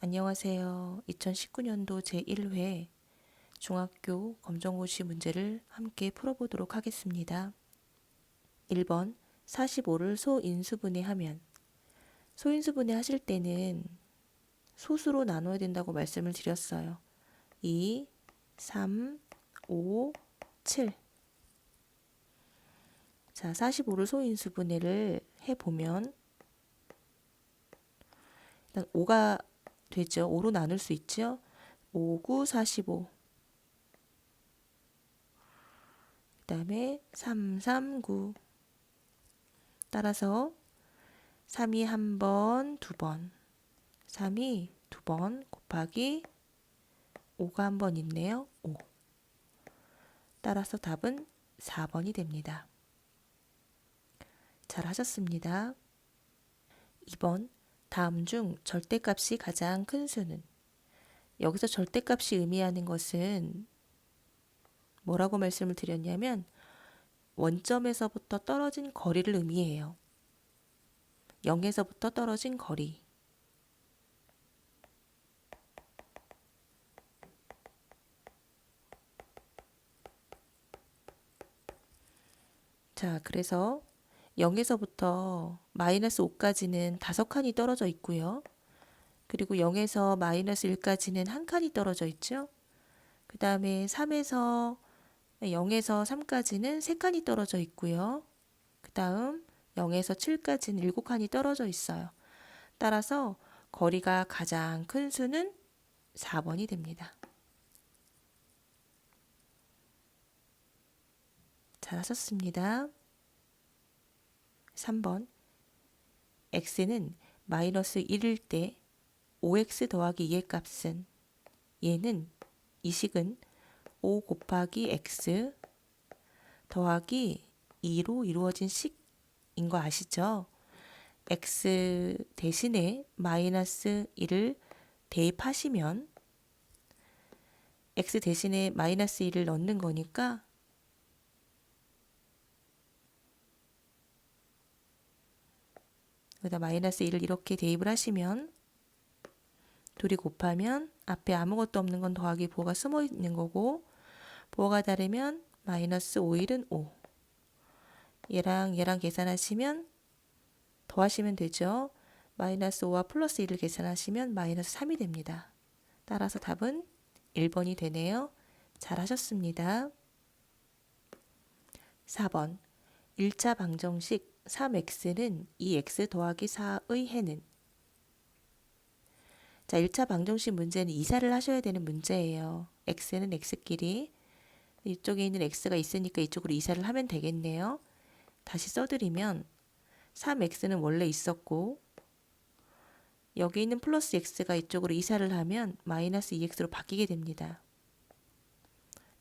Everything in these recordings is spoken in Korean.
안녕하세요. 2019년도 제1회 중학교 검정고시 문제를 함께 풀어보도록 하겠습니다. 1번 45를 소인수분해하면 소인수분해 하실 때는 소수로 나눠야 된다고 말씀을 드렸어요. 2, 3, 5, 7. 자, 45를 소인수분해를 해보면 일단 5가 되죠. 5로 나눌 수 있죠. 5, 9, 45. 그 다음에 3, 3, 9. 따라서 3이 한 번, 두 번. 3이 두 번 곱하기 5가 한 번 있네요. 5. 따라서 답은 4번이 됩니다. 잘 하셨습니다. 2번 다음 중 절대값이 가장 큰 수는? 여기서 절대값이 의미하는 것은 뭐라고 말씀을 드렸냐면 원점에서부터 떨어진 거리를 의미해요. 0에서부터 떨어진 거리. 자, 그래서 0에서부터 마이너스 5까지는 5칸이 떨어져 있고요. 그리고 0에서 마이너스 1까지는 한 칸이 떨어져 있죠. 그 다음에 0에서 3까지는 3칸이 떨어져 있고요. 그 다음 0에서 7까지는 7칸이 떨어져 있어요. 따라서 거리가 가장 큰 수는 4번이 됩니다. 잘하셨습니다. 3번 x는 마이너스 1일 때 5x 더하기 2의 값은 얘는 이 식은 5 곱하기 x 더하기 2로 이루어진 식인 거 아시죠? x 대신에 마이너스 1을 대입하시면 x 대신에 마이너스 1을 넣는 거니까 여기다 마이너스 1을 이렇게 대입을 하시면 둘이 곱하면 앞에 아무것도 없는 건 더하기 부호가 숨어 있는 거고 부호가 다르면 마이너스 5일은 5. 얘랑 계산하시면 더하시면 되죠. 마이너스 5와 플러스 1을 계산하시면 마이너스 3이 됩니다. 따라서 답은 1번이 되네요. 잘 하셨습니다. 4번 1차 방정식 3x는 2x 더하기 4의 해는? 자, 1차 방정식 문제는 이사를 하셔야 되는 문제예요. x는 x끼리 이쪽에 있는 x가 있으니까 이쪽으로 이사를 하면 되겠네요. 다시 써드리면 3x는 원래 있었고 여기 있는 플러스 x가 이쪽으로 이사를 하면 마이너스 2x로 바뀌게 됩니다.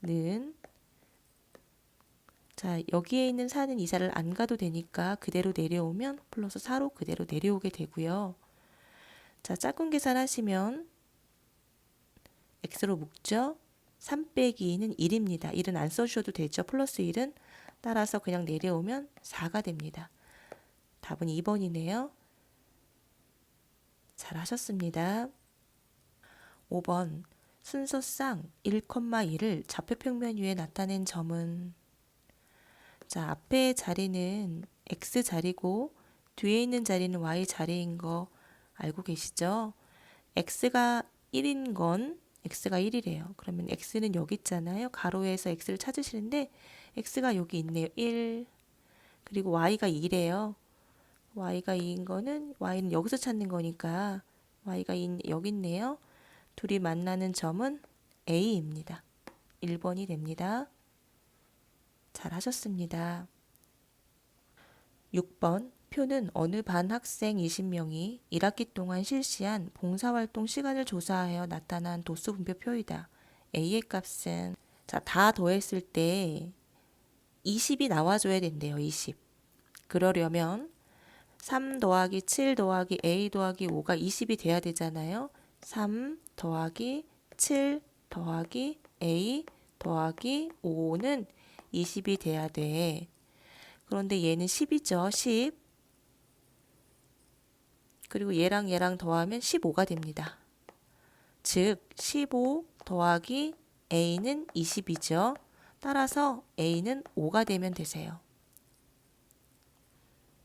는 자, 여기에 있는 4는 이사를 안 가도 되니까 그대로 내려오면 플러스 4로 그대로 내려오게 되고요. 자, 짝꿍 계산하시면 x로 묶죠. 3 빼기 2는 1입니다. 1은 안 써주셔도 되죠. 플러스 1은. 따라서 그냥 내려오면 4가 됩니다. 답은 2번이네요. 잘 하셨습니다. 5번 순서상 1,2를 좌표평면 위에 나타낸 점은? 자, 앞에 자리는 x 자리고 뒤에 있는 자리는 y 자리인 거 알고 계시죠? x가 1인 건 x가 1이래요. 그러면 x는 여기 있잖아요. 가로에서 x를 찾으시는데 x가 여기 있네요. 1. 그리고 y가 2래요. y가 2인 거는 y는 여기서 찾는 거니까 y가 2, 여기 있네요. 둘이 만나는 점은 a입니다. 1번이 됩니다. 잘 하셨습니다. 6번 표는 어느 반 학생 20명이 1학기 동안 실시한 봉사활동 시간을 조사하여 나타난 도수 분표표이다. A의 값은 자, 다 더했을 때 20이 나와줘야 된대요. 20. 그러려면 3 더하기 7 더하기 A 더하기 5가 20이 돼야 되잖아요. 3 더하기 7 더하기 A 더하기 5는 20이 돼야 돼. 그런데 얘는 10이죠. 10. 그리고 얘랑 더하면 15가 됩니다. 즉 15 더하기 a는 20이죠. 따라서 a는 5가 되면 되세요.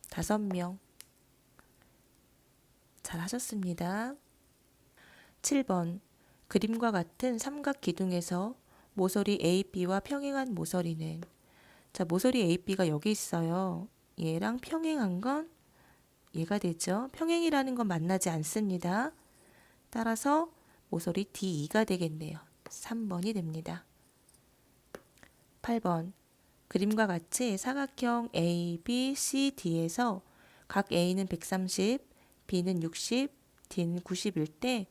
5명. 잘 하셨습니다. 7번. 그림과 같은 삼각 기둥에서 모서리 AB와 평행한 모서리는, 자, 모서리 AB가 여기 있어요. 얘랑 평행한 건 얘가 되죠. 평행이라는 건 만나지 않습니다. 따라서 모서리 D2가 되겠네요. 3번이 됩니다. 8번. 그림과 같이 사각형 A, B, C, D에서 각 A는 130, B는 60, D는 90일 때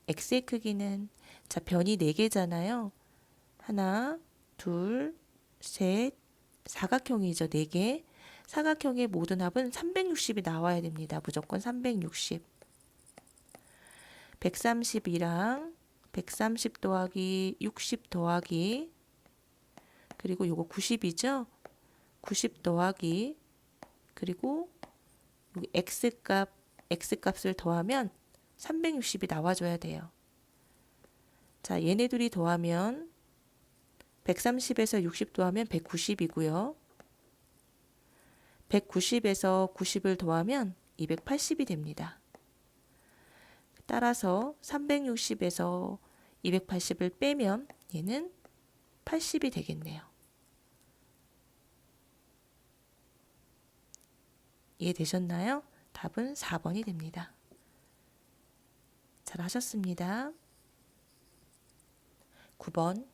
X의 크기는, 자, 변이 4개잖아요. 하나, 둘, 셋, 사각형이죠. 4개. 사각형의 모든 합은 360이 나와야 됩니다. 무조건 360. 130이랑 130 더하기 60 더하기, 그리고 요거 90이죠. 90 더하기, 그리고 여기 X값을 더하면 360이 나와줘야 돼요. 자, 얘네 둘이 더하면 130에서 60 더하면 190이고요. 190에서 90을 더하면 280이 됩니다. 따라서 360에서 280을 빼면 얘는 80이 되겠네요. 이해되셨나요? 답은 4번이 됩니다. 잘 하셨습니다. 9번.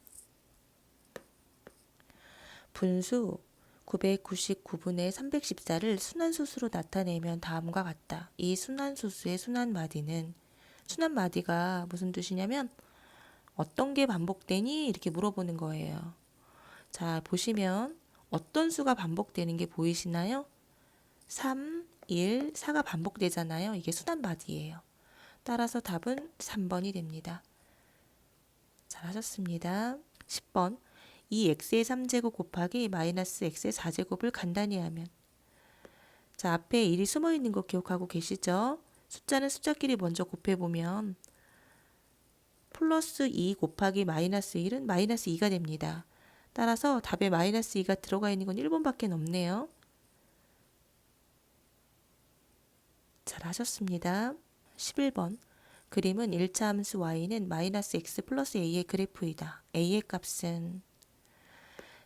분수 999분의 314를 순환수수로 나타내면 다음과 같다. 이 순환수수의 순환마디는, 순환마디가 무슨 뜻이냐면 어떤 게 반복되니? 이렇게 물어보는 거예요. 자, 보시면 어떤 수가 반복되는 게 보이시나요? 3, 1, 4가 반복되잖아요. 이게 순환마디예요. 따라서 답은 3번이 됩니다. 잘 하셨습니다. 10번. 이 x의 3제곱 곱하기 마이너스 x의 4제곱을 간단히 하면, 자, 앞에 1이 숨어 있는 거 기억하고 계시죠? 숫자는 숫자끼리 먼저 곱해보면 플러스 2 곱하기 마이너스 1은 마이너스 2가 됩니다. 따라서 답에 마이너스 2가 들어가 있는 건 1번밖에 없네요. 잘 하셨습니다. 11번. 그림은 1차 함수 y는 마이너스 x 플러스 a의 그래프이다. a의 값은,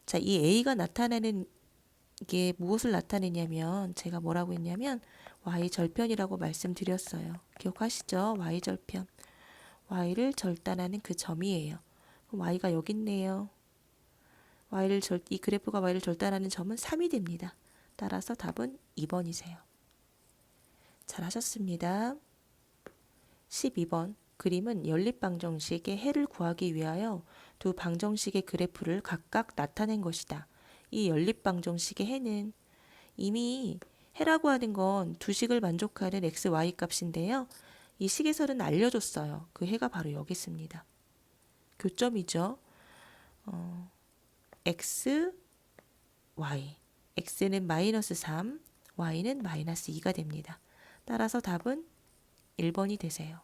자, 이 a가 나타내는 게 무엇을 나타내냐면, 제가 뭐라고 했냐면 y 절편이라고 말씀드렸어요. 기억하시죠? y 절편. y를 절단하는 그 점이에요. 그럼 y가 여기 있네요. 이 그래프가 y를 절단하는 점은 3이 됩니다. 따라서 답은 2번이세요. 잘 하셨습니다. 12번. 그림은 연립방정식의 해를 구하기 위하여 두 방정식의 그래프를 각각 나타낸 것이다. 이 연립방정식의 해는, 이미 해라고 하는 건 두 식을 만족하는 x, y 값인데요. 이 식에서는 알려줬어요. 그 해가 바로 여기 있습니다. 교점이죠. x, y. x는 마이너스 3, y는 마이너스 2가 됩니다. 따라서 답은 1번이 되세요.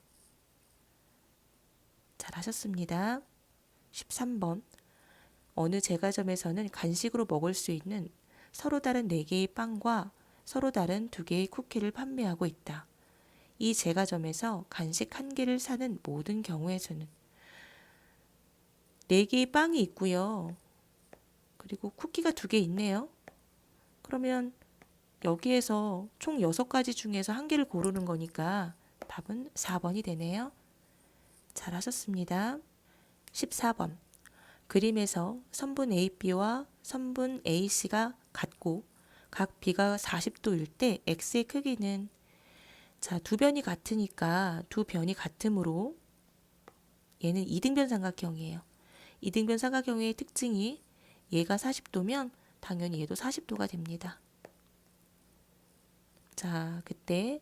잘 하셨습니다. 13번. 어느 제과점에서는 간식으로 먹을 수 있는 서로 다른 4개의 빵과 서로 다른 2개의 쿠키를 판매하고 있다. 이 제과점에서 간식 1개를 사는 모든 경우의 수는, 4개의 빵이 있고요. 그리고 쿠키가 2개 있네요. 그러면 여기에서 총 6가지 중에서 1개를 고르는 거니까 답은 4번이 되네요. 잘 하셨습니다. 14번. 그림에서 선분 AB와 선분 AC가 같고 각 B가 40도일 때 X의 크기는, 자, 두 변이 같으니까 두 변이 같으므로 얘는 이등변 삼각형이에요. 이등변 삼각형의 특징이 얘가 40도면 당연히 얘도 40도가 됩니다. 자, 그때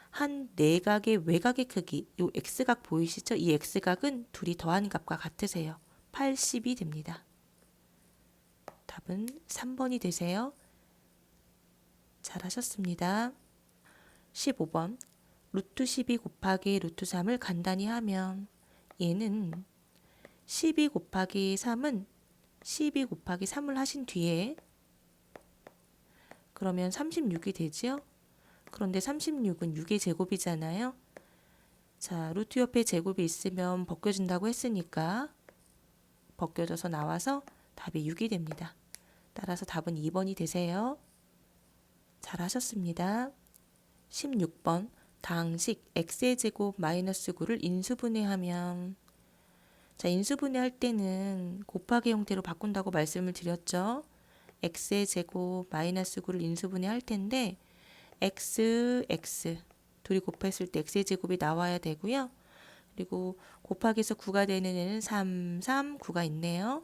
한 내각의 외곽의 크기, 요 X각 보이시죠? 이 X각은 둘이 더한 값과 같으세요. 80이 됩니다. 답은 3번이 되세요. 잘 하셨습니다. 15번. 루트 12 곱하기 루트 3을 간단히 하면 얘는 12 곱하기 3은 12 곱하기 3을 하신 뒤에 그러면 36이 되죠? 그런데 36은 6의 제곱이잖아요. 자, 루트 옆에 제곱이 있으면 벗겨진다고 했으니까 벗겨져서 나와서 답이 6이 됩니다. 따라서 답은 2번이 되세요. 잘하셨습니다. 16번 다항식 x의 제곱 마이너스 9를 인수분해하면 자, 인수분해할 때는 곱하기 형태로 바꾼다고 말씀을 드렸죠. x의 제곱 마이너스 9를 인수분해할 텐데 x 둘이 곱했을 때 x의 제곱이 나와야 되고요. 그리고 곱하기에서 9가 되는 애는 3, 9가 있네요.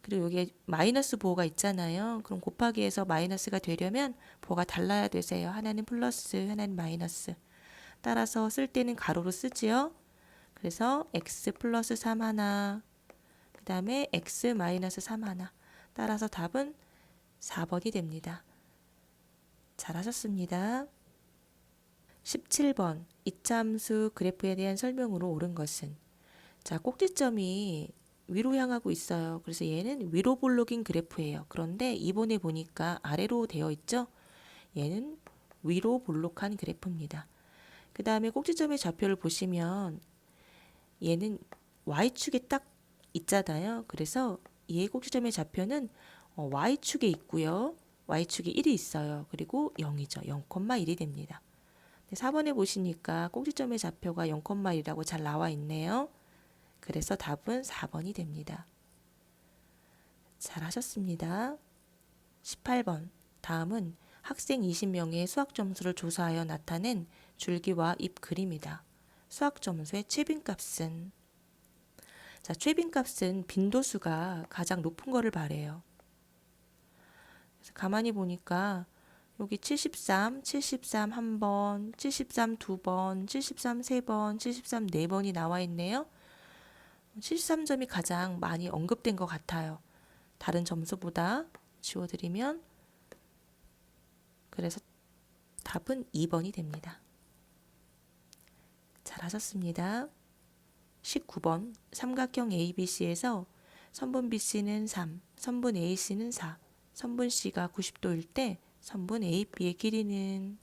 그리고 여기에 마이너스 보호가 있잖아요. 그럼 곱하기에서 마이너스가 되려면 보호가 달라야 되세요. 하나는 플러스, 하나는 마이너스. 따라서 쓸 때는 가로로 쓰지요. 그래서 x 플러스 3 하나, 그 다음에 x 마이너스 3 하나. 따라서 답은 4번이 됩니다. 잘하셨습니다. 17번 이차함수 그래프에 대한 설명으로 옳은 것은 자, 꼭지점이 위로 향하고 있어요. 그래서 얘는 위로 볼록인 그래프예요. 그런데 이번에 보니까 아래로 되어 있죠. 얘는 위로 볼록한 그래프입니다. 그 다음에 꼭지점의 좌표를 보시면 얘는 Y축에 딱 있잖아요. 그래서 얘의 꼭지점의 좌표는 Y축에 있고요. Y축에 1이 있어요. 그리고 0이죠. 0,1이 됩니다. 4번에 보시니까 꼭지점의 좌표가 0,1이라고 잘 나와 있네요. 그래서 답은 4번이 됩니다. 잘하셨습니다. 18번 다음은 학생 20명의 수학 점수를 조사하여 나타낸 줄기와 잎 그림이다. 수학 점수의 최빈값은 자, 최빈값은 빈도수가 가장 높은 거를 말해요. 그래서 가만히 보니까 여기 73, 73 한 번, 73 두 번, 73 세 번, 73 네 번이 나와 있네요. 73점이 가장 많이 언급된 것 같아요. 다른 점수보다 지워드리면 그래서 답은 2번이 됩니다. 잘하셨습니다. 19번 삼각형 ABC에서 선분 BC는 3, 선분 AC는 4, 선분 C가 90도일 때 선분 AB의 길이는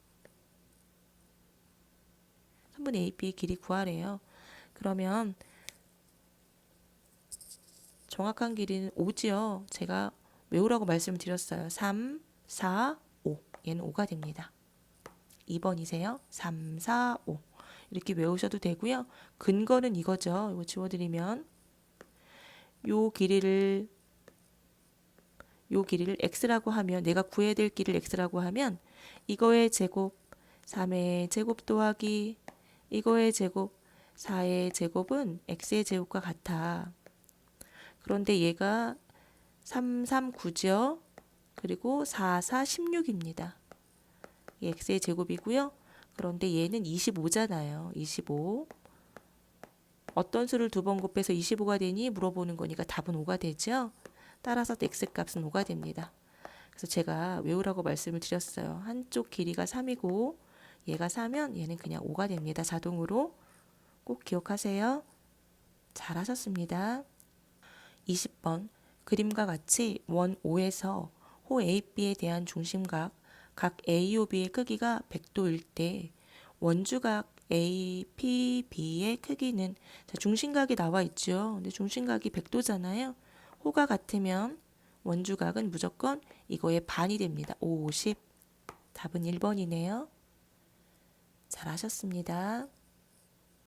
선분 AB의 길이 구하래요. 그러면 정확한 길이는 5지요. 제가 외우라고 말씀을 드렸어요. 3, 4, 5. 얘는 5가 됩니다. 2번이세요. 3, 4, 5. 이렇게 외우셔도 되고요. 근거는 이거죠. 이거 지워드리면 요 길이를 x라고 하면 내가 구해야 될 길이를 x라고 하면 이거의 제곱 3의 제곱 더하기 이거의 제곱 4의 제곱은 x의 제곱과 같아. 그런데 얘가 3, 3, 9죠. 그리고 4, 4, 16입니다. x의 제곱이고요. 그런데 얘는 25잖아요. 25. 어떤 수를 두 번 곱해서 25가 되니 물어보는 거니까 답은 5가 되죠. 따라서 x값은 5가 됩니다. 그래서 제가 외우라고 말씀을 드렸어요. 한쪽 길이가 3이고 얘가 4면 얘는 그냥 5가 됩니다. 자동으로. 꼭 기억하세요. 잘하셨습니다. 20번 그림과 같이 원 O에서 호 AB에 대한 중심각 각 AOB의 크기가 100도일 때 원주각 APB의 크기는 자, 중심각이 나와 있죠. 근데 중심각이 100도잖아요. 호가 같으면 원주각은 무조건 이거의 반이 됩니다. 50. 답은 1번이네요. 잘하셨습니다.